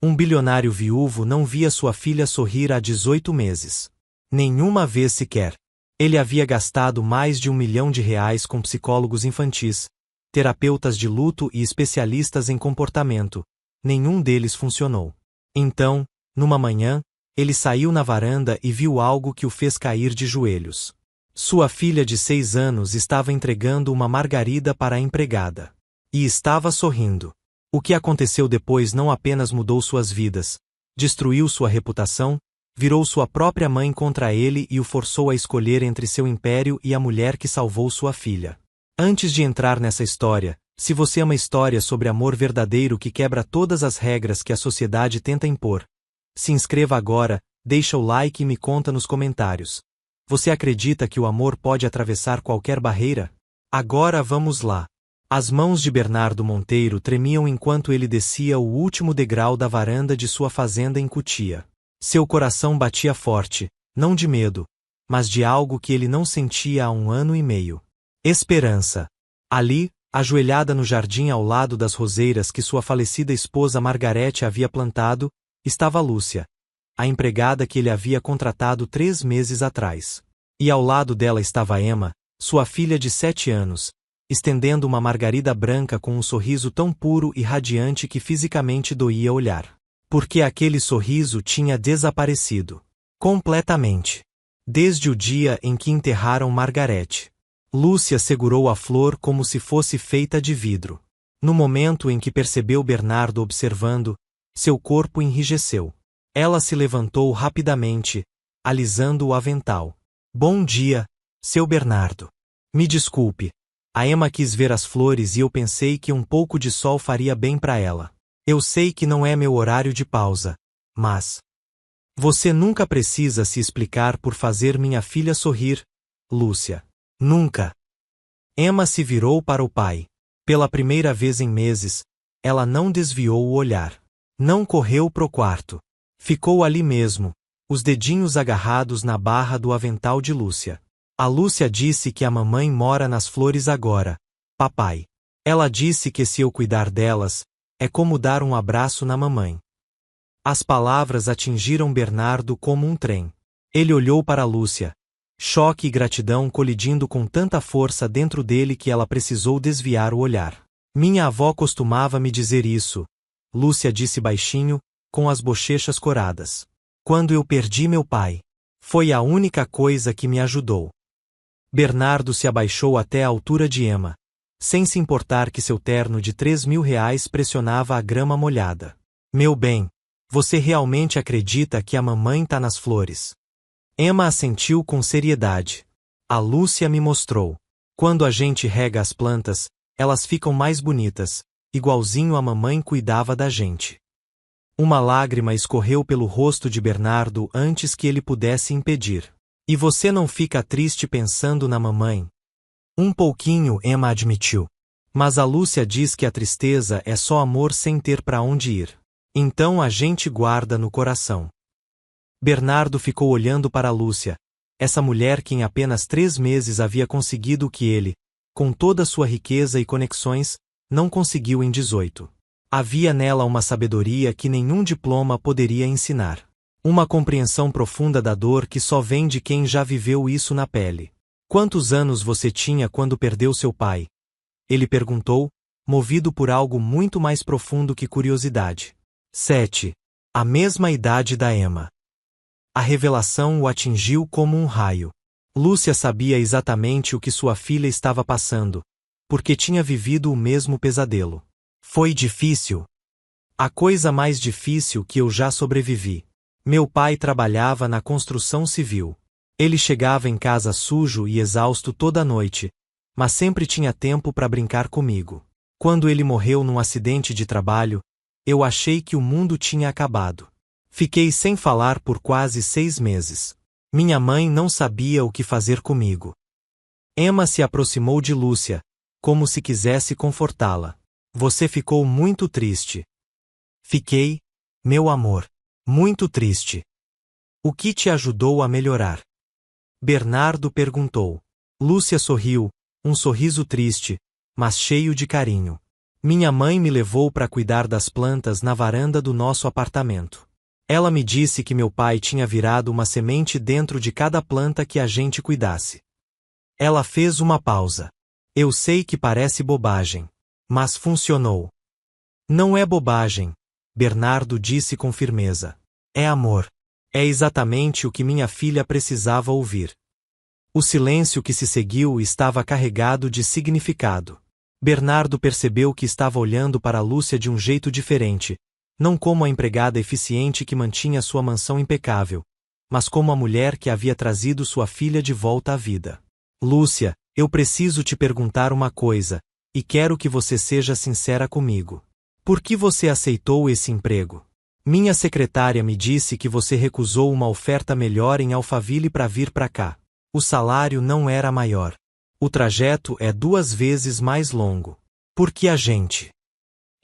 Um bilionário viúvo não via sua filha sorrir há 18 meses. Nenhuma vez sequer. Ele havia gastado mais de R$ 1 milhão com psicólogos infantis, terapeutas de luto e especialistas em comportamento. Nenhum deles funcionou. Então, numa manhã, ele saiu na varanda e viu algo que o fez cair de joelhos. Sua filha de 6 anos estava entregando uma margarida para a empregada. E estava sorrindo. O que aconteceu depois não apenas mudou suas vidas, destruiu sua reputação, virou sua própria mãe contra ele e o forçou a escolher entre seu império e a mulher que salvou sua filha. Antes de entrar nessa história, se você ama história sobre amor verdadeiro que quebra todas as regras que a sociedade tenta impor, se inscreva agora, deixa o like e me conta nos comentários. Você acredita que o amor pode atravessar qualquer barreira? Agora vamos lá. As mãos de Bernardo Monteiro tremiam enquanto ele descia o último degrau da varanda de sua fazenda em Cutia. Seu coração batia forte, não de medo, mas de algo que ele não sentia há 1 ano e meio. Esperança. Ali, ajoelhada no jardim ao lado das roseiras que sua falecida esposa Margarete havia plantado, estava Lúcia, a empregada que ele havia contratado 3 meses atrás. E ao lado dela estava Emma, sua filha de 7 anos, estendendo uma margarida branca com um sorriso tão puro e radiante que fisicamente doía olhar. Porque aquele sorriso tinha desaparecido. Completamente. Desde o dia em que enterraram Margarete. Lúcia segurou a flor como se fosse feita de vidro. No momento em que percebeu Bernardo observando, seu corpo enrijeceu. Ela se levantou rapidamente, alisando o avental. Bom dia, seu Bernardo. Me desculpe. A Emma quis ver as flores e eu pensei que um pouco de sol faria bem para ela. Eu sei que não é meu horário de pausa, mas... Você nunca precisa se explicar por fazer minha filha sorrir, Lúcia. Nunca. Emma se virou para o pai. Pela primeira vez em meses, ela não desviou o olhar. Não correu pro quarto. Ficou ali mesmo, os dedinhos agarrados na barra do avental de Lúcia. A Lúcia disse que a mamãe mora nas flores agora, papai. Ela disse que se eu cuidar delas, é como dar um abraço na mamãe. As palavras atingiram Bernardo como um trem. Ele olhou para Lúcia. Choque e gratidão colidindo com tanta força dentro dele que ela precisou desviar o olhar. Minha avó costumava me dizer isso, Lúcia disse baixinho, com as bochechas coradas. Quando eu perdi meu pai. Foi a única coisa que me ajudou. Bernardo se abaixou até a altura de Emma, sem se importar que seu terno de R$ 3.000 pressionava a grama molhada. Meu bem, você realmente acredita que a mamãe tá nas flores? Emma assentiu com seriedade. A Lúcia me mostrou. Quando a gente rega as plantas, elas ficam mais bonitas, igualzinho a mamãe cuidava da gente. Uma lágrima escorreu pelo rosto de Bernardo antes que ele pudesse impedir. E você não fica triste pensando na mamãe? Um pouquinho, Emma admitiu. Mas a Lúcia diz que a tristeza é só amor sem ter para onde ir. Então a gente guarda no coração. Bernardo ficou olhando para a Lúcia, essa mulher que em apenas 3 meses havia conseguido o que ele, com toda sua riqueza e conexões, não conseguiu em 18. Havia nela uma sabedoria que nenhum diploma poderia ensinar. Uma compreensão profunda da dor que só vem de quem já viveu isso na pele. Quantos anos você tinha quando perdeu seu pai? Ele perguntou, movido por algo muito mais profundo que curiosidade. 7. A mesma idade da Emma. A revelação o atingiu como um raio. Lúcia sabia exatamente o que sua filha estava passando, porque tinha vivido o mesmo pesadelo. Foi difícil. A coisa mais difícil que eu já sobrevivi. Meu pai trabalhava na construção civil. Ele chegava em casa sujo e exausto toda noite, mas sempre tinha tempo para brincar comigo. Quando ele morreu num acidente de trabalho, eu achei que o mundo tinha acabado. Fiquei sem falar por quase 6 meses. Minha mãe não sabia o que fazer comigo. Emma se aproximou de Lúcia, como se quisesse confortá-la. Você ficou muito triste. Fiquei, meu amor, muito triste. O que te ajudou a melhorar? Bernardo perguntou. Lúcia sorriu, um sorriso triste, mas cheio de carinho. Minha mãe me levou para cuidar das plantas na varanda do nosso apartamento. Ela me disse que meu pai tinha virado uma semente dentro de cada planta que a gente cuidasse. Ela fez uma pausa. Eu sei que parece bobagem. Mas funcionou. Não é bobagem, Bernardo disse com firmeza. É amor. É exatamente o que minha filha precisava ouvir. O silêncio que se seguiu estava carregado de significado. Bernardo percebeu que estava olhando para Lúcia de um jeito diferente, não como a empregada eficiente que mantinha sua mansão impecável, mas como a mulher que havia trazido sua filha de volta à vida. Lúcia, eu preciso te perguntar uma coisa, e quero que você seja sincera comigo. Por que você aceitou esse emprego? Minha secretária me disse que você recusou uma oferta melhor em Alphaville para vir para cá. O salário não era maior. O trajeto é 2 vezes mais longo. Por que a gente?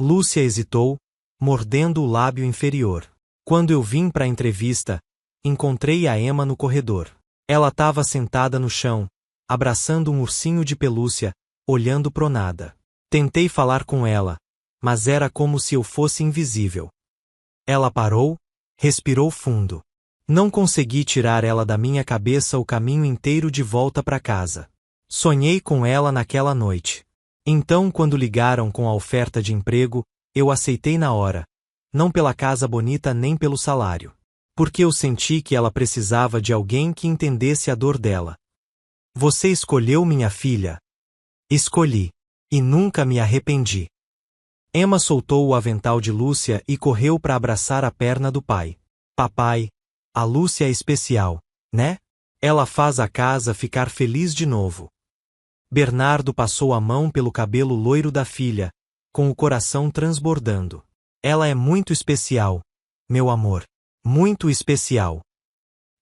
Lúcia hesitou, mordendo o lábio inferior. Quando eu vim para a entrevista, encontrei a Emma no corredor. Ela estava sentada no chão, abraçando um ursinho de pelúcia, olhando pro nada. Tentei falar com ela, mas era como se eu fosse invisível. Ela parou, respirou fundo. Não consegui tirar ela da minha cabeça o caminho inteiro de volta para casa. Sonhei com ela naquela noite. Então, quando ligaram com a oferta de emprego, eu aceitei na hora. Não pela casa bonita nem pelo salário. Porque eu senti que ela precisava de alguém que entendesse a dor dela. Você escolheu minha filha? Escolhi. E nunca me arrependi. Emma soltou o avental de Lúcia e correu para abraçar a perna do pai. Papai, a Lúcia é especial, né? Ela faz a casa ficar feliz de novo. Bernardo passou a mão pelo cabelo loiro da filha, com o coração transbordando. Ela é muito especial, meu amor. Muito especial.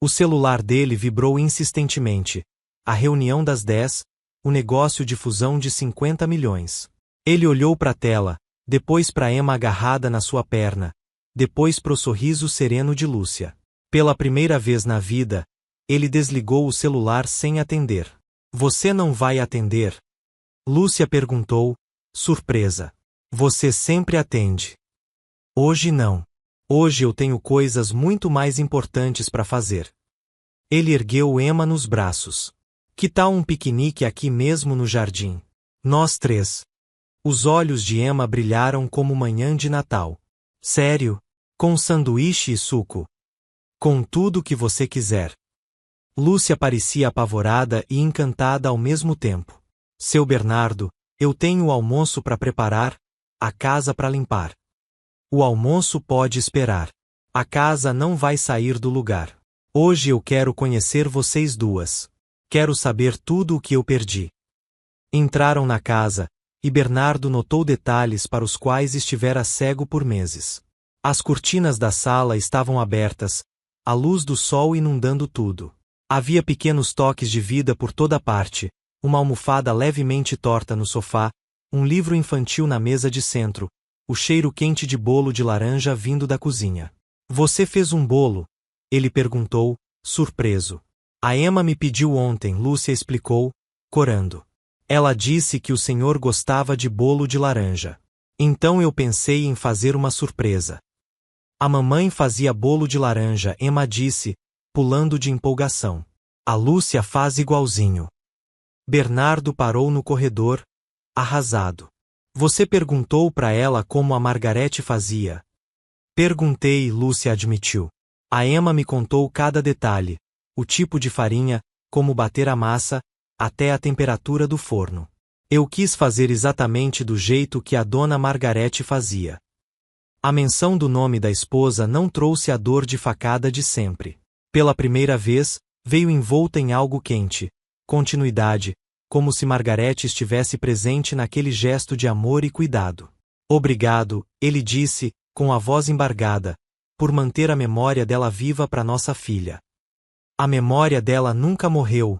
O celular dele vibrou insistentemente. A reunião das 10, o negócio de fusão de 50 milhões. Ele olhou para a tela, depois para Emma agarrada na sua perna, depois pro sorriso sereno de Lúcia. Pela primeira vez na vida, ele desligou o celular sem atender. Você não vai atender? Lúcia perguntou, surpresa. Você sempre atende. Hoje não. Hoje eu tenho coisas muito mais importantes para fazer. Ele ergueu Emma nos braços. Que tal um piquenique aqui mesmo no jardim? Nós 3. Os olhos de Emma brilharam como manhã de Natal. Sério? Com sanduíche e suco? Com tudo que você quiser. Lúcia parecia apavorada e encantada ao mesmo tempo. Seu Bernardo, eu tenho o almoço para preparar, a casa para limpar. O almoço pode esperar. A casa não vai sair do lugar. Hoje eu quero conhecer vocês 2. Quero saber tudo o que eu perdi. Entraram na casa, e Bernardo notou detalhes para os quais estivera cego por meses. As cortinas da sala estavam abertas, a luz do sol inundando tudo. Havia pequenos toques de vida por toda parte, uma almofada levemente torta no sofá, um livro infantil na mesa de centro, o cheiro quente de bolo de laranja vindo da cozinha. Você fez um bolo? Ele perguntou, surpreso. A Emma me pediu ontem, Lúcia explicou, corando. Ela disse que o senhor gostava de bolo de laranja. Então eu pensei em fazer uma surpresa. A mamãe fazia bolo de laranja, Emma disse, pulando de empolgação. A Lúcia faz igualzinho. Bernardo parou no corredor, arrasado. Você perguntou para ela como a Margarete fazia? Perguntei, Lúcia admitiu. A Emma me contou cada detalhe, o tipo de farinha, como bater a massa, até a temperatura do forno. Eu quis fazer exatamente do jeito que a dona Margarete fazia. A menção do nome da esposa não trouxe a dor de facada de sempre. Pela primeira vez, veio envolta em algo quente, continuidade, como se Margarete estivesse presente naquele gesto de amor e cuidado. Obrigado, ele disse, com a voz embargada, por manter a memória dela viva para nossa filha. A memória dela nunca morreu,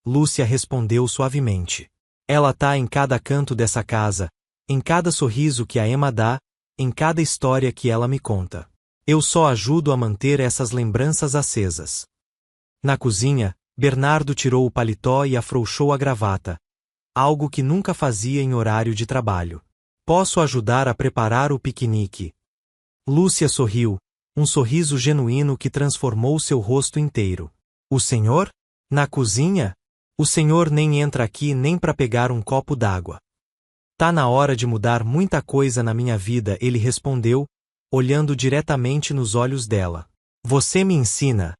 Lúcia respondeu suavemente. Ela tá em cada canto dessa casa, em cada sorriso que a Emma dá, em cada história que ela me conta. Eu só ajudo a manter essas lembranças acesas. Na cozinha, Bernardo tirou o paletó e afrouxou a gravata, algo que nunca fazia em horário de trabalho. Posso ajudar a preparar o piquenique. Lúcia sorriu, um sorriso genuíno que transformou seu rosto inteiro. O senhor? Na cozinha? O senhor nem entra aqui nem para pegar um copo d'água. Tá na hora de mudar muita coisa na minha vida, ele respondeu, olhando diretamente nos olhos dela. Você me ensina.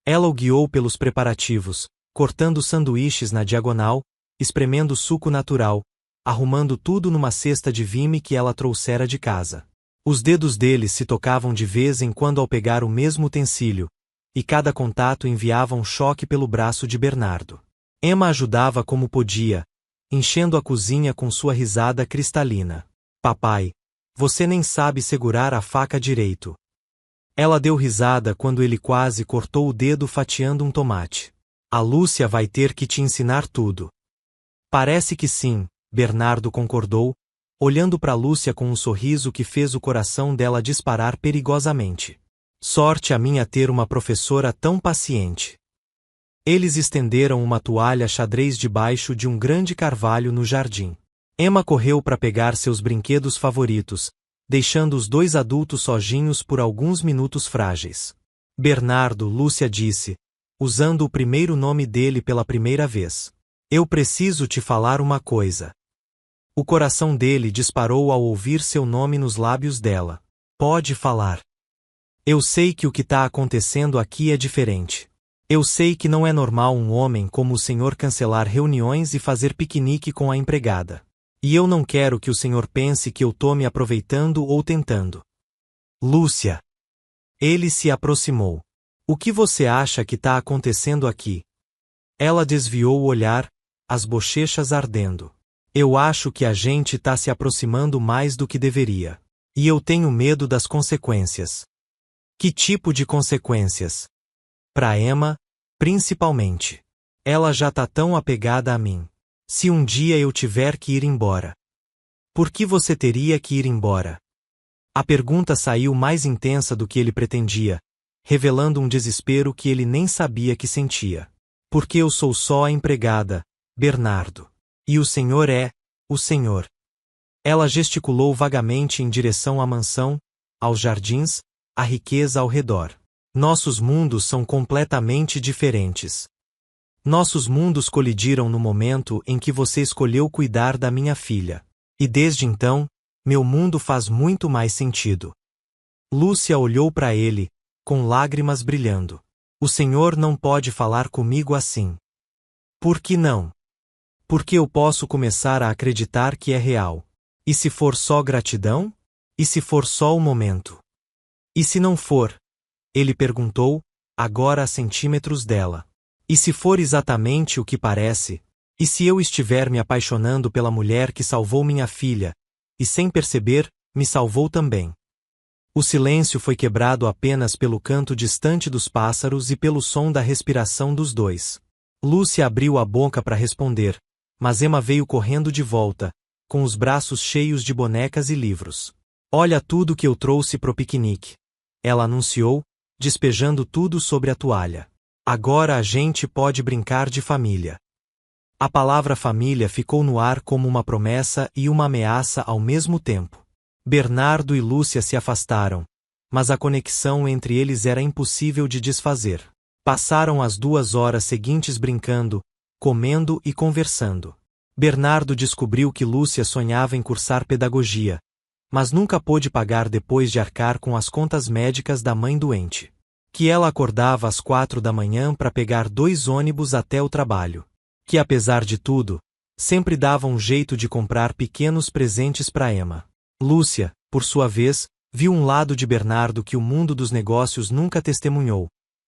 Ela o guiou pelos preparativos, cortando sanduíches na diagonal, espremendo suco natural, arrumando tudo numa cesta de vime que ela trouxera de casa. Os dedos dele se tocavam de vez em quando ao pegar o mesmo utensílio, e cada contato enviava um choque pelo braço de Bernardo. Emma ajudava como podia, enchendo a cozinha com sua risada cristalina. Papai, você nem sabe segurar a faca direito. Ela deu risada quando ele quase cortou o dedo fatiando um tomate. A Lúcia vai ter que te ensinar tudo. Parece que sim, Bernardo concordou, olhando para Lúcia com um sorriso que fez o coração dela disparar perigosamente. Sorte a minha ter uma professora tão paciente. Eles estenderam uma toalha xadrez debaixo de um grande carvalho no jardim. Emma correu para pegar seus brinquedos favoritos, deixando os dois adultos sozinhos por alguns minutos frágeis. Bernardo, Lúcia disse, usando o primeiro nome dele pela primeira vez. Eu preciso te falar uma coisa. O coração dele disparou ao ouvir seu nome nos lábios dela. Pode falar. Eu sei que o que está acontecendo aqui é diferente. Eu sei que não é normal um homem como o senhor cancelar reuniões e fazer piquenique com a empregada. E eu não quero que o senhor pense que eu tô me aproveitando ou tentando. Lúcia. Ele se aproximou. O que você acha que está acontecendo aqui? Ela desviou o olhar, as bochechas ardendo. Eu acho que a gente está se aproximando mais do que deveria. E eu tenho medo das consequências. Que tipo de consequências? Para Emma, principalmente. Ela já tá tão apegada a mim. Se um dia eu tiver que ir embora. Por que você teria que ir embora? A pergunta saiu mais intensa do que ele pretendia, revelando um desespero que ele nem sabia que sentia. Porque eu sou só a empregada, Bernardo. E o senhor é, o senhor. Ela gesticulou vagamente em direção à mansão, aos jardins, à riqueza ao redor. Nossos mundos são completamente diferentes. Nossos mundos colidiram no momento em que você escolheu cuidar da minha filha. E desde então, meu mundo faz muito mais sentido. Lúcia olhou para ele, com lágrimas brilhando. O senhor não pode falar comigo assim. Por que não? Porque eu posso começar a acreditar que é real. E se for só gratidão? E se for só o momento? E se não for? Ele perguntou, agora a centímetros dela. E se for exatamente o que parece? E se eu estiver me apaixonando pela mulher que salvou minha filha, e sem perceber, me salvou também? O silêncio foi quebrado apenas pelo canto distante dos pássaros e pelo som da respiração dos dois. Lúcia abriu a boca para responder, mas Emma veio correndo de volta, com os braços cheios de bonecas e livros. Olha tudo que eu trouxe pro piquenique. Ela anunciou, despejando tudo sobre a toalha. Agora a gente pode brincar de família. A palavra família ficou no ar como uma promessa e uma ameaça ao mesmo tempo. Bernardo e Lúcia se afastaram, mas a conexão entre eles era impossível de desfazer. Passaram as 2 horas seguintes brincando, comendo e conversando. Bernardo descobriu que Lúcia sonhava em cursar pedagogia, mas nunca pôde pagar depois de arcar com as contas médicas da mãe doente. Que ela acordava às 4 da manhã para pegar 2 ônibus até o trabalho. Que apesar de tudo, sempre dava um jeito de comprar pequenos presentes para Emma. Lúcia, por sua vez, viu um lado de Bernardo que o mundo dos negócios nunca testemunhou.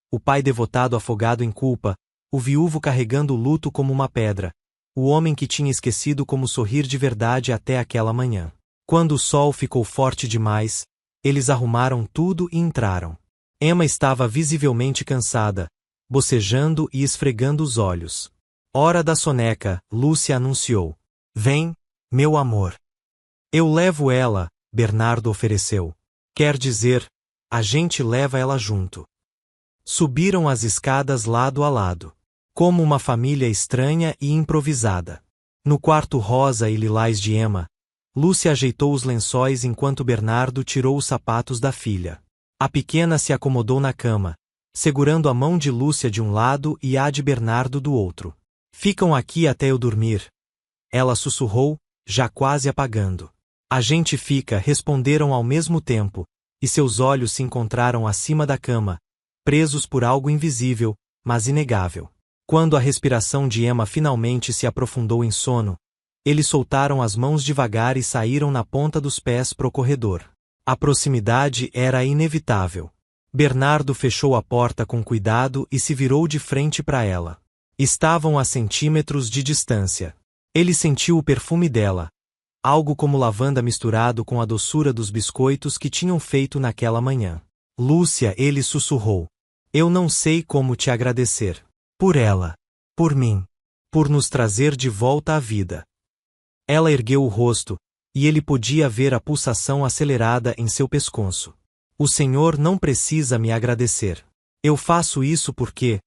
O pai devotado afogado em culpa, o viúvo carregando o luto como uma pedra, o homem que tinha esquecido como sorrir de verdade até aquela manhã. Quando o sol ficou forte demais, eles arrumaram tudo e entraram. Emma estava visivelmente cansada, bocejando e esfregando os olhos. Hora da soneca, Lúcia anunciou. Vem, meu amor. Eu levo ela, Bernardo ofereceu. Quer dizer, a gente leva ela junto. Subiram as escadas lado a lado, como uma família estranha e improvisada. No quarto rosa e lilás de Emma, Lúcia ajeitou os lençóis enquanto Bernardo tirou os sapatos da filha. A pequena se acomodou na cama, segurando a mão de Lúcia de um lado e a de Bernardo do outro. Ficam aqui até eu dormir? Ela sussurrou, já quase apagando. A gente fica, responderam ao mesmo tempo, e seus olhos se encontraram acima da cama, presos por algo invisível, mas inegável. Quando a respiração de Emma finalmente se aprofundou em sono, eles soltaram as mãos devagar e saíram na ponta dos pés pro corredor. A proximidade era inevitável. Bernardo fechou a porta com cuidado e se virou de frente para ela. Estavam a centímetros de distância. Ele sentiu o perfume dela, algo como lavanda misturado com a doçura dos biscoitos que tinham feito naquela manhã. Lúcia, ele sussurrou. Eu não sei como te agradecer. Por ela. Por mim. Por nos trazer de volta à vida. Ela ergueu o rosto, e ele podia ver a pulsação acelerada em seu pescoço. O Senhor não precisa me agradecer. Eu faço isso porque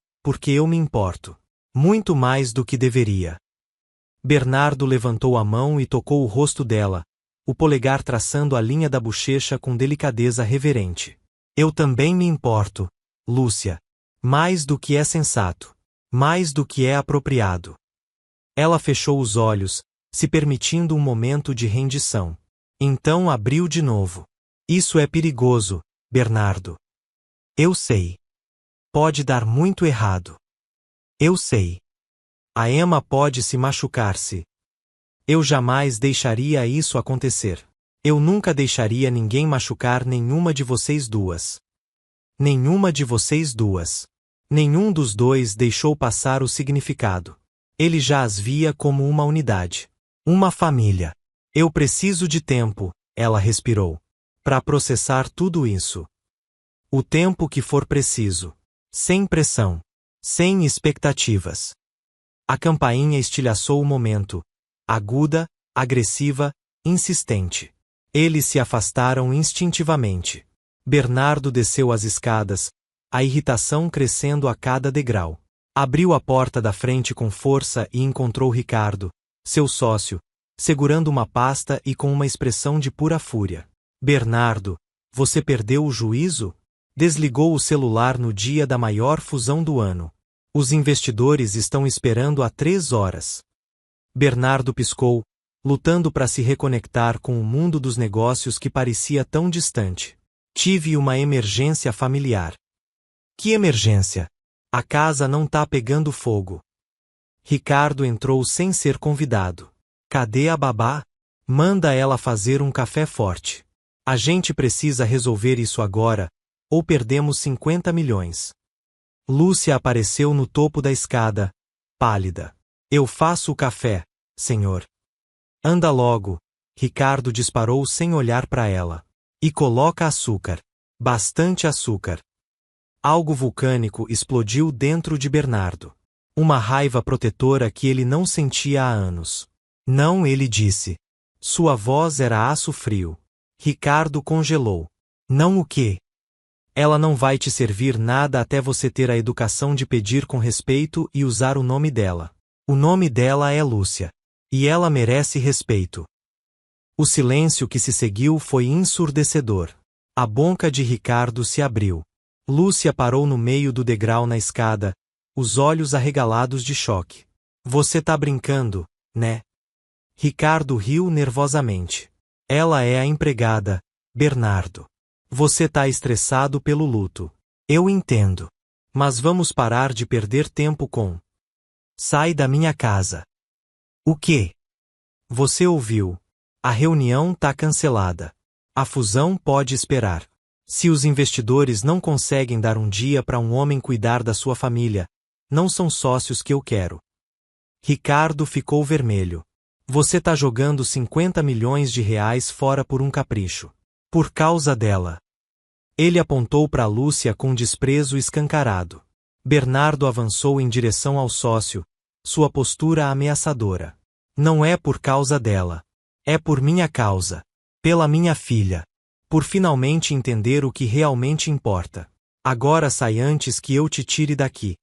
eu me importo. Muito mais do que deveria. Bernardo levantou a mão e tocou o rosto dela, o polegar traçando a linha da bochecha com delicadeza reverente. Eu também me importo, Lúcia. Mais do que é sensato. Mais do que é apropriado. Ela fechou os olhos, se permitindo um momento de rendição. Então abriu de novo. Isso é perigoso, Bernardo. Eu sei. Pode dar muito errado. Eu sei. A Emma pode se machucar-se. Eu jamais deixaria isso acontecer. Eu nunca deixaria ninguém machucar nenhuma de vocês duas. Nenhuma de vocês duas. Nenhum dos dois deixou passar o significado. Ele já as via como uma unidade. Uma família. Eu preciso de tempo, ela respirou. Para processar tudo isso. O tempo que for preciso. Sem pressão. Sem expectativas. A campainha estilhaçou o momento. Aguda, agressiva, insistente. Eles se afastaram instintivamente. Bernardo desceu as escadas, a irritação crescendo a cada degrau. Abriu a porta da frente com força e encontrou Ricardo, seu sócio, segurando uma pasta e com uma expressão de pura fúria. Bernardo, você perdeu o juízo? Desligou o celular no dia da maior fusão do ano. Os investidores estão esperando há 3 horas. Bernardo piscou, lutando para se reconectar com o mundo dos negócios que parecia tão distante. Tive uma emergência familiar. Que emergência? A casa não tá pegando fogo. Ricardo entrou sem ser convidado. Cadê a babá? Manda ela fazer um café forte. A gente precisa resolver isso agora, ou perdemos 50 milhões. Lúcia apareceu no topo da escada, pálida. Eu faço o café, senhor. Anda logo, Ricardo disparou sem olhar para ela. E coloca açúcar. Bastante açúcar. Algo vulcânico explodiu dentro de Bernardo. Uma raiva protetora que ele não sentia há anos. Não, ele disse. Sua voz era aço frio. Ricardo congelou. Não o quê? Ela não vai te servir nada até você ter a educação de pedir com respeito e usar o nome dela. O nome dela é Lúcia. E ela merece respeito. O silêncio que se seguiu foi ensurdecedor. A boca de Ricardo se abriu. Lúcia parou no meio do degrau na escada, os olhos arregalados de choque. Você tá brincando, né? Ricardo riu nervosamente. Ela é a empregada, Bernardo. Você tá estressado pelo luto. Eu entendo. Mas vamos parar de perder tempo com. Sai da minha casa. O quê? Você ouviu. A reunião tá cancelada. A fusão pode esperar. Se os investidores não conseguem dar um dia para um homem cuidar da sua família, não são sócios que eu quero. Ricardo ficou vermelho. Você tá jogando 50 milhões de reais fora por um capricho. Por causa dela. Ele apontou para Lúcia com desprezo escancarado. Bernardo avançou em direção ao sócio, sua postura ameaçadora. Não é por causa dela. É por minha causa. Pela minha filha. Por finalmente entender o que realmente importa. Agora sai antes que eu te tire daqui.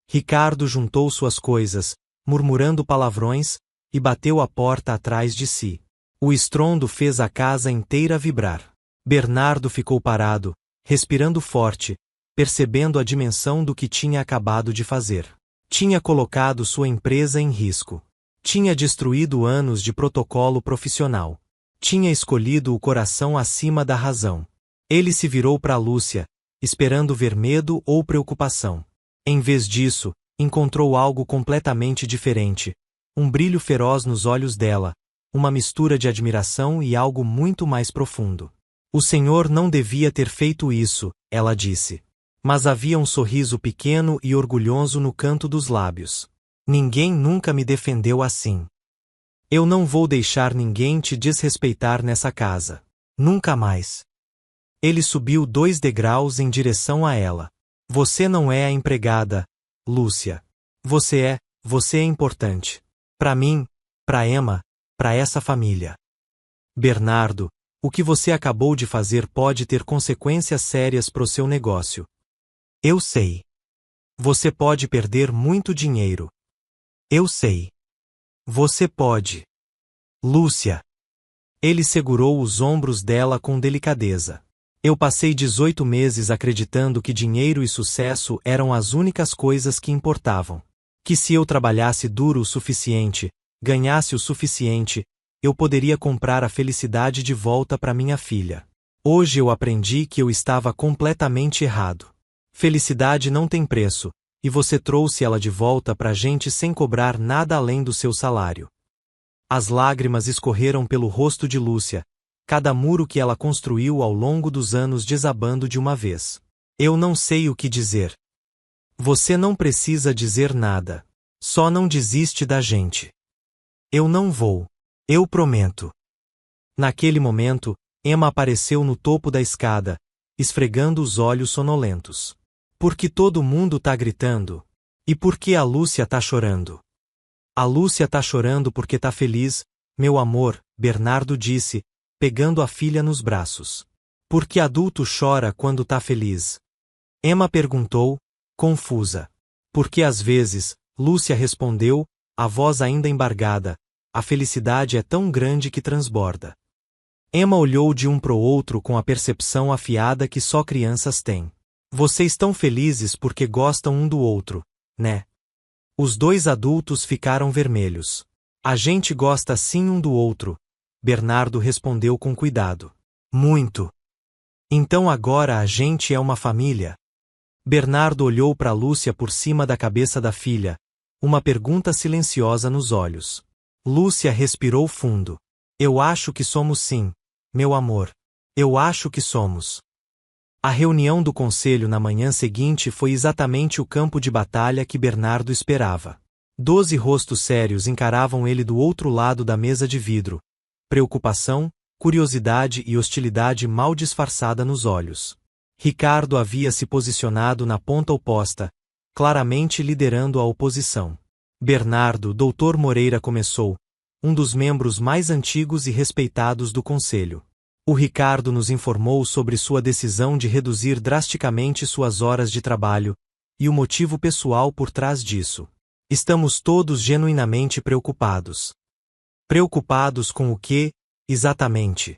Ricardo juntou suas coisas, murmurando palavrões, e bateu a porta atrás de si. O estrondo fez a casa inteira vibrar. Bernardo ficou parado, respirando forte, percebendo a dimensão do que tinha acabado de fazer. Tinha colocado sua empresa em risco. Tinha destruído anos de protocolo profissional. Tinha escolhido o coração acima da razão. Ele se virou para Lúcia, esperando ver medo ou preocupação. Em vez disso, encontrou algo completamente diferente. Um brilho feroz nos olhos dela, uma mistura de admiração e algo muito mais profundo. O Senhor não devia ter feito isso, ela disse. Mas havia um sorriso pequeno e orgulhoso no canto dos lábios. Ninguém nunca me defendeu assim. Eu não vou deixar ninguém te desrespeitar nessa casa. Nunca mais. Ele subiu 2 degraus em direção a ela. Você não é a empregada, Lúcia. Você é importante. Para mim, para Emma, para essa família. Bernardo, o que você acabou de fazer pode ter consequências sérias pro seu negócio. Eu sei. Você pode perder muito dinheiro. Eu sei. Você pode. Lúcia. Ele segurou os ombros dela com delicadeza. Eu passei 18 meses acreditando que dinheiro e sucesso eram as únicas coisas que importavam. Que se eu trabalhasse duro o suficiente, ganhasse o suficiente, eu poderia comprar a felicidade de volta para minha filha. Hoje eu aprendi que eu estava completamente errado. Felicidade não tem preço, e você trouxe ela de volta pra gente sem cobrar nada além do seu salário. As lágrimas escorreram pelo rosto de Lúcia, cada muro que ela construiu ao longo dos anos desabando de uma vez. Eu não sei o que dizer. Você não precisa dizer nada. Só não desiste da gente. Eu não vou. Eu prometo. Naquele momento, Emma apareceu no topo da escada, esfregando os olhos sonolentos. Por que todo mundo tá gritando? E por que a Lúcia tá chorando? A Lúcia tá chorando porque tá feliz, meu amor, Bernardo disse, pegando a filha nos braços. Por que adulto chora quando tá feliz? Emma perguntou, confusa. Porque às vezes, Lúcia respondeu, a voz ainda embargada, a felicidade é tão grande que transborda. Emma olhou de um pro outro com a percepção afiada que só crianças têm. Vocês estão felizes porque gostam um do outro, né? Os 2 adultos ficaram vermelhos. A gente gosta sim um do outro, Bernardo respondeu com cuidado. Muito. Então agora a gente é uma família? Bernardo olhou para Lúcia por cima da cabeça da filha, uma pergunta silenciosa nos olhos. Lúcia respirou fundo. Eu acho que somos sim, meu amor. Eu acho que somos. A reunião do conselho na manhã seguinte foi exatamente o campo de batalha que Bernardo esperava. 12 rostos sérios encaravam ele do outro lado da mesa de vidro. Preocupação, curiosidade e hostilidade mal disfarçada nos olhos. Ricardo havia se posicionado na ponta oposta, claramente liderando a oposição. Bernardo, Dr. Moreira começou, um dos membros mais antigos e respeitados do conselho. O Ricardo nos informou sobre sua decisão de reduzir drasticamente suas horas de trabalho, e o motivo pessoal por trás disso. Estamos todos genuinamente preocupados. Preocupados com o quê, exatamente?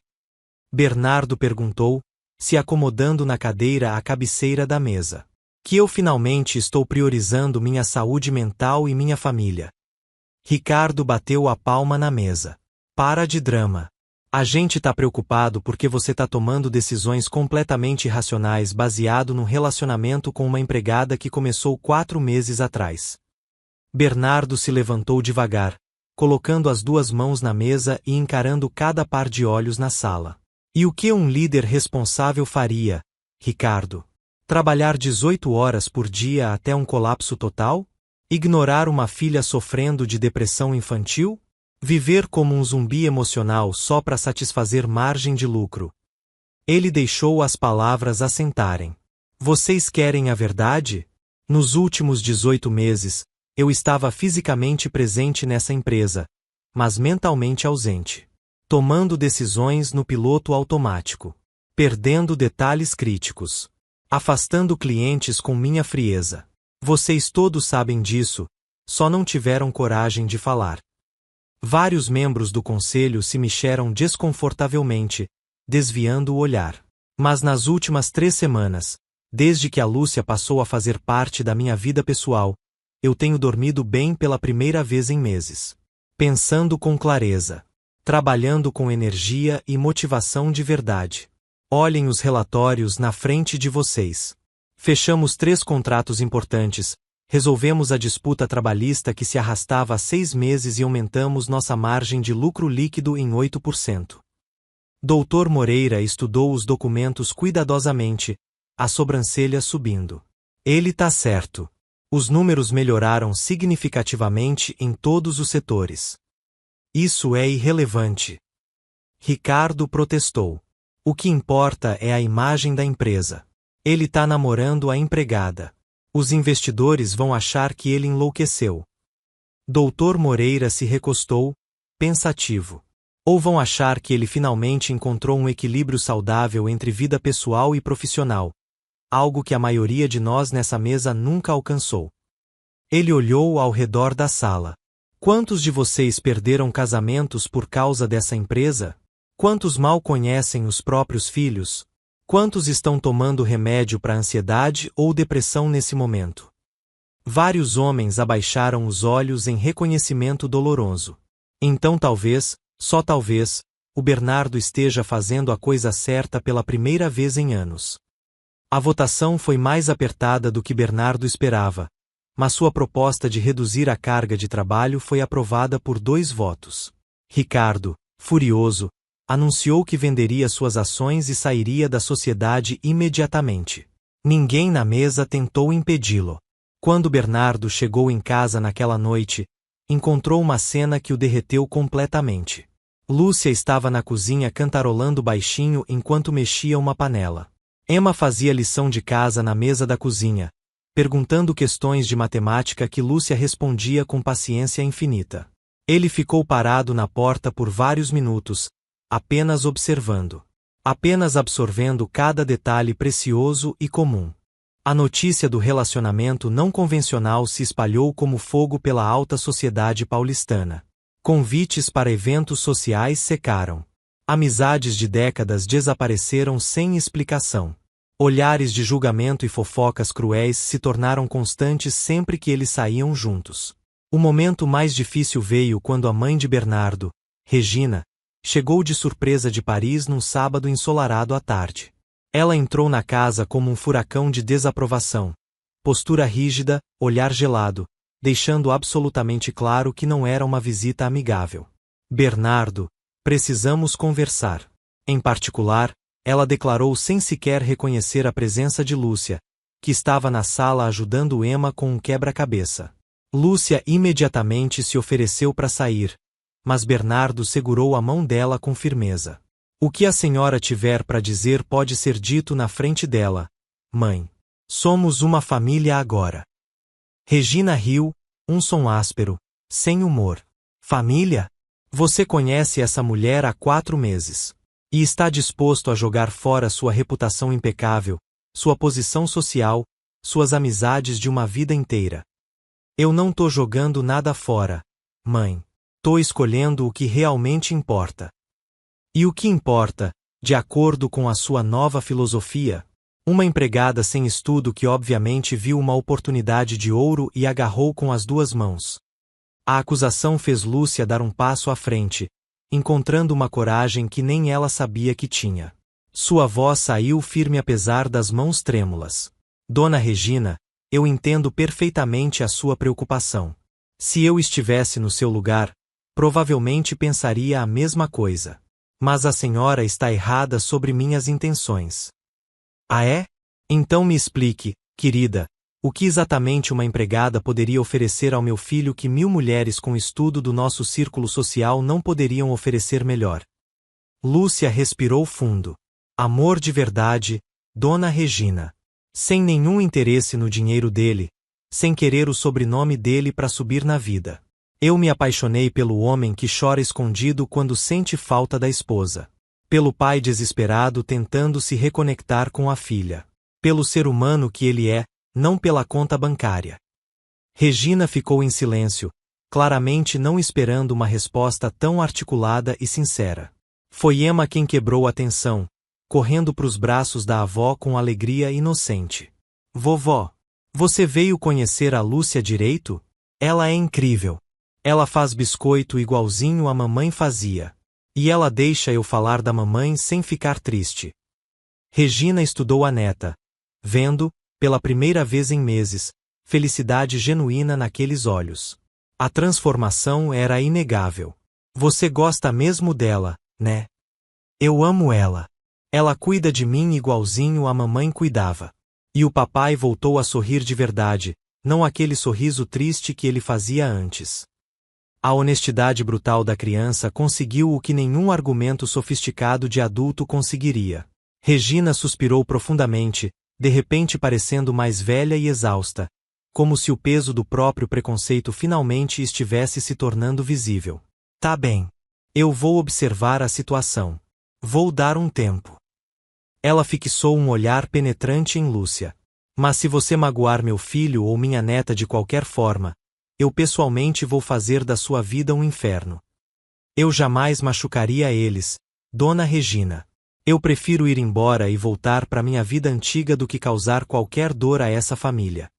Bernardo perguntou, se acomodando na cadeira à cabeceira da mesa. Que eu finalmente estou priorizando minha saúde mental e minha família. Ricardo bateu a palma na mesa. Para de drama. A gente tá preocupado porque você tá tomando decisões completamente irracionais baseado num relacionamento com uma empregada que começou 4 meses atrás. Bernardo se levantou devagar, colocando as 2 mãos na mesa e encarando cada par de olhos na sala. E o que um líder responsável faria, Ricardo? Trabalhar 18 horas por dia até um colapso total? Ignorar uma filha sofrendo de depressão infantil? Viver como um zumbi emocional só para satisfazer margem de lucro? Ele deixou as palavras assentarem. Vocês querem a verdade? Nos últimos 18 meses, eu estava fisicamente presente nessa empresa, mas mentalmente ausente. Tomando decisões no piloto automático. Perdendo detalhes críticos. Afastando clientes com minha frieza. Vocês todos sabem disso, só não tiveram coragem de falar. Vários membros do conselho se mexeram desconfortavelmente, desviando o olhar. Mas nas últimas 3 semanas, desde que a Lúcia passou a fazer parte da minha vida pessoal, eu tenho dormido bem pela primeira vez em meses. Pensando com clareza. Trabalhando com energia e motivação de verdade. Olhem os relatórios na frente de vocês. Fechamos 3 contratos importantes, resolvemos a disputa trabalhista que se arrastava há 6 meses e aumentamos nossa margem de lucro líquido em 8%. Dr. Moreira estudou os documentos cuidadosamente, a sobrancelha subindo. Ele tá certo. Os números melhoraram significativamente em todos os setores. Isso é irrelevante. Ricardo protestou. O que importa é a imagem da empresa. Ele tá namorando a empregada. Os investidores vão achar que ele enlouqueceu. Dr. Moreira se recostou, pensativo. Ou vão achar que ele finalmente encontrou um equilíbrio saudável entre vida pessoal e profissional, algo que a maioria de nós nessa mesa nunca alcançou. Ele olhou ao redor da sala. Quantos de vocês perderam casamentos por causa dessa empresa? Quantos mal conhecem os próprios filhos? Quantos estão tomando remédio para ansiedade ou depressão nesse momento? Vários homens abaixaram os olhos em reconhecimento doloroso. Então talvez, só talvez, o Bernardo esteja fazendo a coisa certa pela primeira vez em anos. A votação foi mais apertada do que Bernardo esperava, mas sua proposta de reduzir a carga de trabalho foi aprovada por 2 votos. Ricardo, furioso, anunciou que venderia suas ações e sairia da sociedade imediatamente. Ninguém na mesa tentou impedi-lo. Quando Bernardo chegou em casa naquela noite, encontrou uma cena que o derreteu completamente. Lúcia estava na cozinha cantarolando baixinho enquanto mexia uma panela. Emma fazia lição de casa na mesa da cozinha, perguntando questões de matemática que Lúcia respondia com paciência infinita. Ele ficou parado na porta por vários minutos, apenas observando. Apenas absorvendo cada detalhe precioso e comum. A notícia do relacionamento não convencional se espalhou como fogo pela alta sociedade paulistana. Convites para eventos sociais secaram. Amizades de décadas desapareceram sem explicação. Olhares de julgamento e fofocas cruéis se tornaram constantes sempre que eles saíam juntos. O momento mais difícil veio quando a mãe de Bernardo, Regina, chegou de surpresa de Paris num sábado ensolarado à tarde. Ela entrou na casa como um furacão de desaprovação. Postura rígida, olhar gelado, deixando absolutamente claro que não era uma visita amigável. Bernardo, precisamos conversar. Em particular, ela declarou sem sequer reconhecer a presença de Lúcia, que estava na sala ajudando Emma com um quebra-cabeça. Lúcia imediatamente se ofereceu para sair, mas Bernardo segurou a mão dela com firmeza. O que a senhora tiver para dizer pode ser dito na frente dela, mãe. Somos uma família agora. Regina riu, um som áspero, sem humor. Família? Você conhece essa mulher há 4 meses. E está disposto a jogar fora sua reputação impecável, sua posição social, suas amizades de uma vida inteira. Eu não tô jogando nada fora, mãe. Tô escolhendo o que realmente importa. E o que importa, de acordo com a sua nova filosofia? Uma empregada sem estudo que obviamente viu uma oportunidade de ouro e agarrou com as 2 mãos. A acusação fez Lúcia dar um passo à frente, encontrando uma coragem que nem ela sabia que tinha. Sua voz saiu firme apesar das mãos trêmulas. Dona Regina, eu entendo perfeitamente a sua preocupação. Se eu estivesse no seu lugar, provavelmente pensaria a mesma coisa. Mas a senhora está errada sobre minhas intenções. Ah é? Então me explique, querida, o que exatamente uma empregada poderia oferecer ao meu filho que 1000 mulheres com estudo do nosso círculo social não poderiam oferecer melhor? Lúcia respirou fundo. Amor de verdade, Dona Regina. Sem nenhum interesse no dinheiro dele, sem querer o sobrenome dele para subir na vida. Eu me apaixonei pelo homem que chora escondido quando sente falta da esposa. Pelo pai desesperado tentando se reconectar com a filha. Pelo ser humano que ele é, não pela conta bancária. Regina ficou em silêncio, claramente não esperando uma resposta tão articulada e sincera. Foi Emma quem quebrou a tensão, correndo para os braços da avó com alegria inocente. Vovó, você veio conhecer a Lúcia direito? Ela é incrível. Ela faz biscoito igualzinho a mamãe fazia. E ela deixa eu falar da mamãe sem ficar triste. Regina estudou a neta, vendo, pela primeira vez em meses, felicidade genuína naqueles olhos. A transformação era inegável. Você gosta mesmo dela, né? Eu amo ela. Ela cuida de mim igualzinho a mamãe cuidava. E o papai voltou a sorrir de verdade, não aquele sorriso triste que ele fazia antes. A honestidade brutal da criança conseguiu o que nenhum argumento sofisticado de adulto conseguiria. Regina suspirou profundamente, de repente parecendo mais velha e exausta, como se o peso do próprio preconceito finalmente estivesse se tornando visível. Tá bem. Eu vou observar a situação. Vou dar um tempo. Ela fixou um olhar penetrante em Lúcia. Mas se você magoar meu filho ou minha neta de qualquer forma, eu pessoalmente vou fazer da sua vida um inferno. Eu jamais machucaria eles, Dona Regina. Eu prefiro ir embora e voltar para minha vida antiga do que causar qualquer dor a essa família.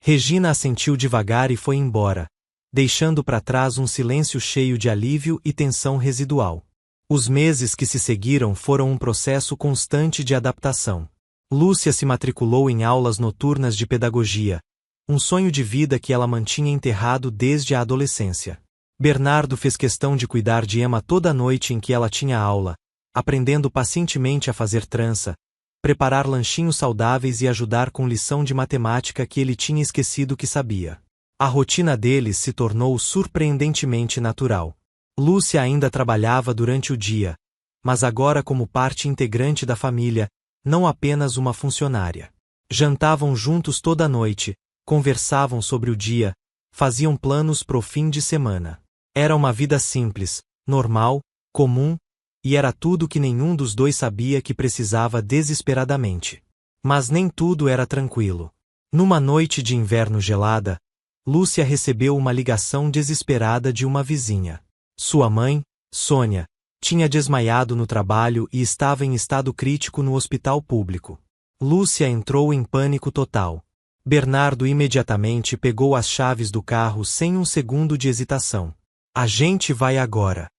Regina assentiu devagar e foi embora, deixando para trás um silêncio cheio de alívio e tensão residual. Os meses que se seguiram foram um processo constante de adaptação. Lúcia se matriculou em aulas noturnas de pedagogia, um sonho de vida que ela mantinha enterrado desde a adolescência. Bernardo fez questão de cuidar de Emma toda a noite em que ela tinha aula, aprendendo pacientemente a fazer trança, preparar lanchinhos saudáveis e ajudar com lição de matemática que ele tinha esquecido que sabia. A rotina deles se tornou surpreendentemente natural. Lúcia ainda trabalhava durante o dia, mas agora como parte integrante da família, não apenas uma funcionária. Jantavam juntos toda a noite, conversavam sobre o dia, faziam planos pro fim de semana. Era uma vida simples, normal, comum, e era tudo que nenhum dos dois sabia que precisava desesperadamente. Mas nem tudo era tranquilo. Numa noite de inverno gelada, Lúcia recebeu uma ligação desesperada de uma vizinha. Sua mãe, Sônia, tinha desmaiado no trabalho e estava em estado crítico no hospital público. Lúcia entrou em pânico total. Bernardo imediatamente pegou as chaves do carro sem um segundo de hesitação. A gente vai agora.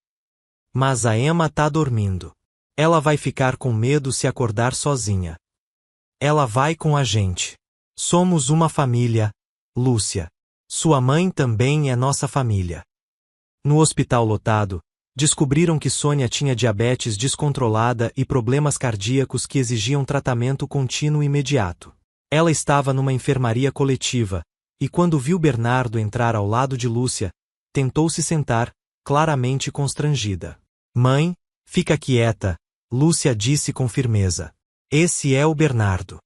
Mas a Emma tá dormindo. Ela vai ficar com medo se acordar sozinha. Ela vai com a gente. Somos uma família, Lúcia. Sua mãe também é nossa família. No hospital lotado, descobriram que Sônia tinha diabetes descontrolada e problemas cardíacos que exigiam tratamento contínuo imediato. Ela estava numa enfermaria coletiva, e quando viu Bernardo entrar ao lado de Lúcia, tentou se sentar, claramente constrangida. Mãe, fica quieta, Lúcia disse com firmeza. Esse é o Bernardo.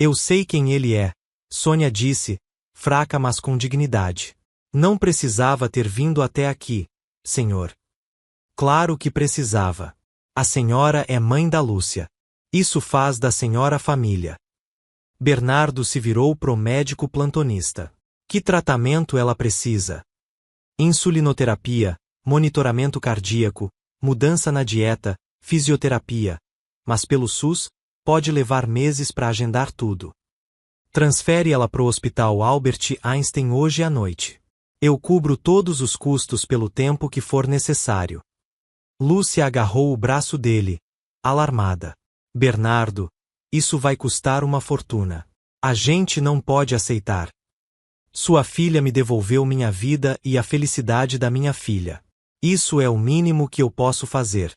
Eu sei quem ele é, Sônia disse, fraca mas com dignidade. Não precisava ter vindo até aqui, senhor. Claro que precisava. A senhora é mãe da Lúcia. Isso faz da senhora família. Bernardo se virou pro médico plantonista. Que tratamento ela precisa? Insulinoterapia, monitoramento cardíaco, mudança na dieta, fisioterapia. Mas pelo SUS, pode levar meses para agendar tudo. Transfere ela pro Hospital Albert Einstein hoje à noite. Eu cubro todos os custos pelo tempo que for necessário. Lúcia agarrou o braço dele, alarmada. Bernardo, isso vai custar uma fortuna. A gente não pode aceitar. Sua filha me devolveu minha vida e a felicidade da minha filha. Isso é o mínimo que eu posso fazer.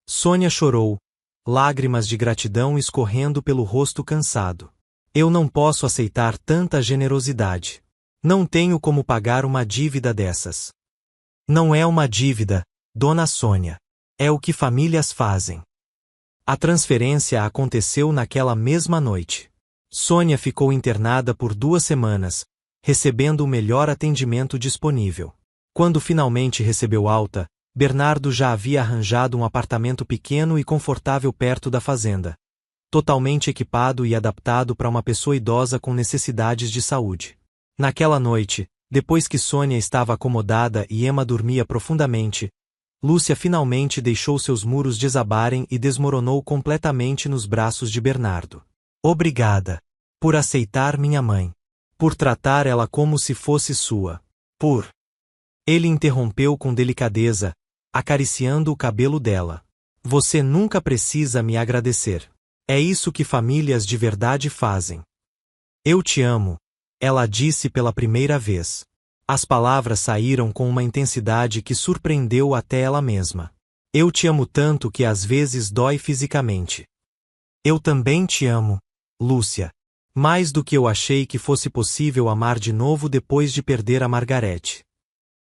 Sônia chorou, lágrimas de gratidão escorrendo pelo rosto cansado. Eu não posso aceitar tanta generosidade. Não tenho como pagar uma dívida dessas. Não é uma dívida, Dona Sônia. É o que famílias fazem. A transferência aconteceu naquela mesma noite. Sônia ficou internada por 2 semanas, recebendo o melhor atendimento disponível. Quando finalmente recebeu alta, Bernardo já havia arranjado um apartamento pequeno e confortável perto da fazenda, totalmente equipado e adaptado para uma pessoa idosa com necessidades de saúde. Naquela noite, Depois que Sônia estava acomodada e Emma dormia profundamente, Lúcia finalmente deixou seus muros desabarem e desmoronou completamente nos braços de Bernardo. Obrigada por aceitar minha mãe, por tratar ela como se fosse sua, por... Ele interrompeu com delicadeza, acariciando o cabelo dela. Você nunca precisa me agradecer. É isso que famílias de verdade fazem. Eu te amo, ela disse pela primeira vez. As palavras saíram com uma intensidade que surpreendeu até ela mesma. Eu te amo tanto que às vezes dói fisicamente. Eu também te amo, Lúcia. Mais do que eu achei que fosse possível amar de novo depois de perder a Margarete.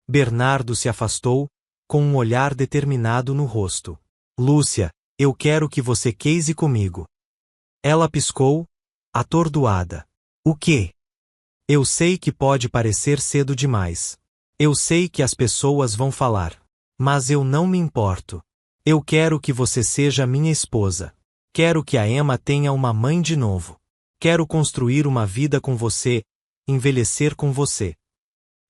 Bernardo se afastou, com um olhar determinado no rosto. Lúcia, eu quero que você case comigo. Ela piscou, atordoada. O quê? Eu sei que pode parecer cedo demais. Eu sei que as pessoas vão falar. Mas eu não me importo. Eu quero que você seja minha esposa. Quero que a Emma tenha uma mãe de novo. Quero construir uma vida com você, envelhecer com você.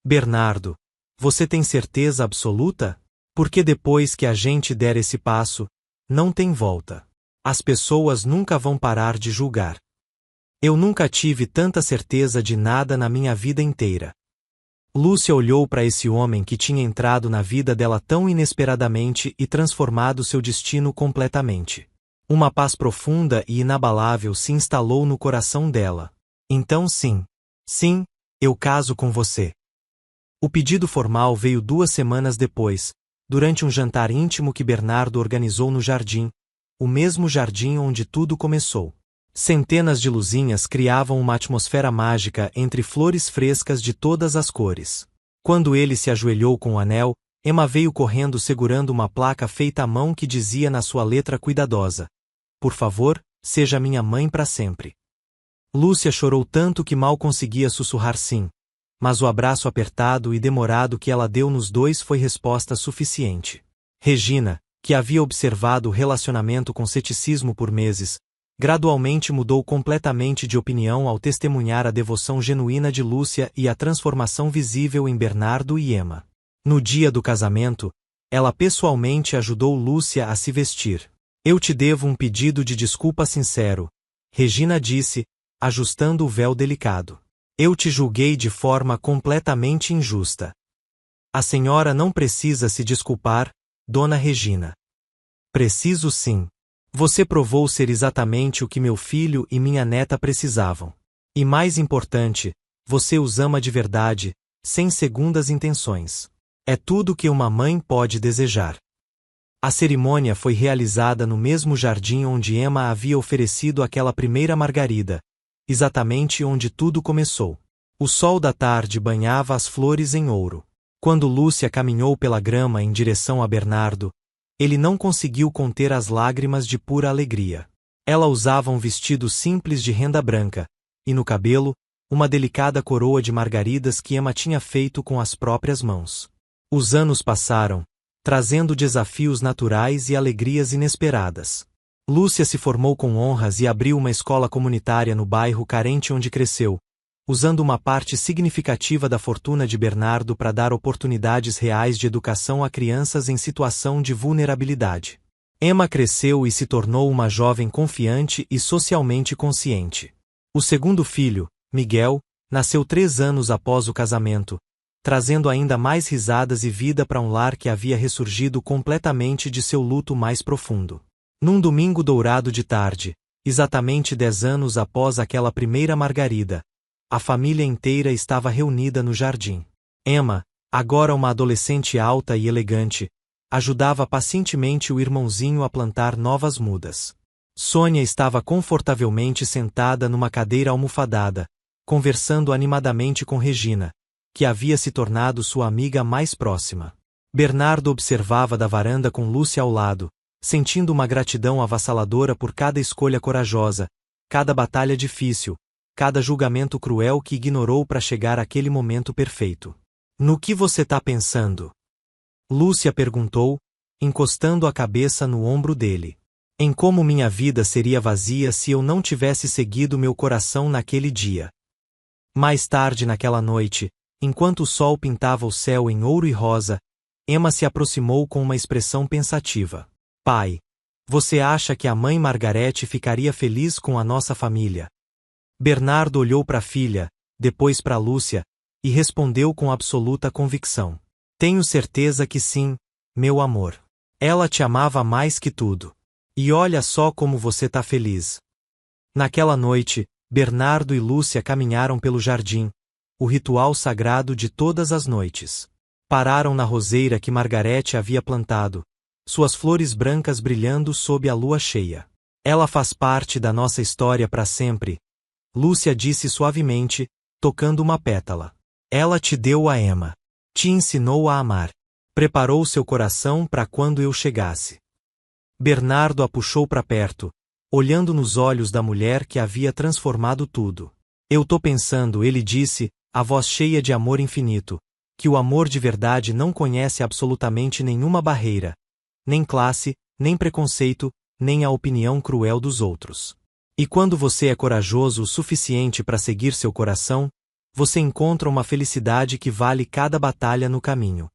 Bernardo, você tem certeza absoluta? Porque depois que a gente der esse passo, não tem volta. As pessoas nunca vão parar de julgar. Eu nunca tive tanta certeza de nada na minha vida inteira. Lúcia olhou para esse homem que tinha entrado na vida dela tão inesperadamente e transformado seu destino completamente. Uma paz profunda e inabalável se instalou no coração dela. Então sim, eu caso com você. O pedido formal veio 2 semanas depois, durante um jantar íntimo que Bernardo organizou no jardim, o mesmo jardim onde tudo começou. Centenas de luzinhas criavam uma atmosfera mágica entre flores frescas de todas as cores. Quando ele se ajoelhou com o anel, Emma veio correndo segurando uma placa feita à mão que dizia na sua letra cuidadosa: Por favor, seja minha mãe para sempre. Lúcia chorou tanto que mal conseguia sussurrar sim, mas o abraço apertado e demorado que ela deu nos dois foi resposta suficiente. Regina, que havia observado o relacionamento com ceticismo por meses, gradualmente mudou completamente de opinião ao testemunhar a devoção genuína de Lúcia e a transformação visível em Bernardo e Emma. No dia do casamento, ela pessoalmente ajudou Lúcia a se vestir. Eu te devo um pedido de desculpa sincero, Regina disse, ajustando o véu delicado. Eu te julguei de forma completamente injusta. A senhora não precisa se desculpar, Dona Regina. Preciso sim. Você provou ser exatamente o que meu filho e minha neta precisavam. E mais importante, você os ama de verdade, sem segundas intenções. É tudo que uma mãe pode desejar. A cerimônia foi realizada no mesmo jardim onde Emma havia oferecido aquela primeira margarida, exatamente onde tudo começou. O sol da tarde banhava as flores em ouro. Quando Lúcia caminhou pela grama em direção a Bernardo, ele não conseguiu conter as lágrimas de pura alegria. Ela usava um vestido simples de renda branca, e no cabelo, uma delicada coroa de margaridas que Emma tinha feito com as próprias mãos. Os anos passaram, trazendo desafios naturais e alegrias inesperadas. Lúcia se formou com honras e abriu uma escola comunitária no bairro carente onde cresceu, usando uma parte significativa da fortuna de Bernardo para dar oportunidades reais de educação a crianças em situação de vulnerabilidade. Emma cresceu e se tornou uma jovem confiante e socialmente consciente. O segundo filho, Miguel, nasceu 3 anos após o casamento, trazendo ainda mais risadas e vida para um lar que havia ressurgido completamente de seu luto mais profundo. Num domingo dourado de tarde, exatamente 10 anos após aquela primeira margarida, a família inteira estava reunida no jardim. Emma, agora uma adolescente alta e elegante, ajudava pacientemente o irmãozinho a plantar novas mudas. Sônia estava confortavelmente sentada numa cadeira almofadada, conversando animadamente com Regina, que havia se tornado sua amiga mais próxima. Bernardo observava da varanda com Lúcia ao lado, sentindo uma gratidão avassaladora por cada escolha corajosa, cada batalha difícil, cada julgamento cruel que ignorou para chegar àquele momento perfeito. No que você tá pensando? Lúcia perguntou, encostando a cabeça no ombro dele. Em como minha vida seria vazia se eu não tivesse seguido meu coração naquele dia. Mais tarde naquela noite, Enquanto o sol pintava o céu em ouro e rosa, Emma se aproximou com uma expressão pensativa. Pai, você acha que a mãe Margarete ficaria feliz com a nossa família? Bernardo olhou para a filha, depois para Lúcia, e respondeu com absoluta convicção. Tenho certeza que sim, meu amor. Ela te amava mais que tudo. E olha só como você tá feliz. Naquela noite, Bernardo e Lúcia caminharam pelo jardim, o ritual sagrado de todas as noites. Pararam na roseira que Margarete havia plantado, suas flores brancas brilhando sob a lua cheia. Ela faz parte da nossa história para sempre, Lúcia disse suavemente, tocando uma pétala. Ela te deu a Emma. Te ensinou a amar. Preparou seu coração para quando eu chegasse. Bernardo a puxou para perto, olhando nos olhos da mulher que havia transformado tudo. Eu tô pensando, ele disse, a voz cheia de amor infinito, que o amor de verdade não conhece absolutamente nenhuma barreira, nem classe, nem preconceito, nem a opinião cruel dos outros. E quando você é corajoso o suficiente para seguir seu coração, você encontra uma felicidade que vale cada batalha no caminho.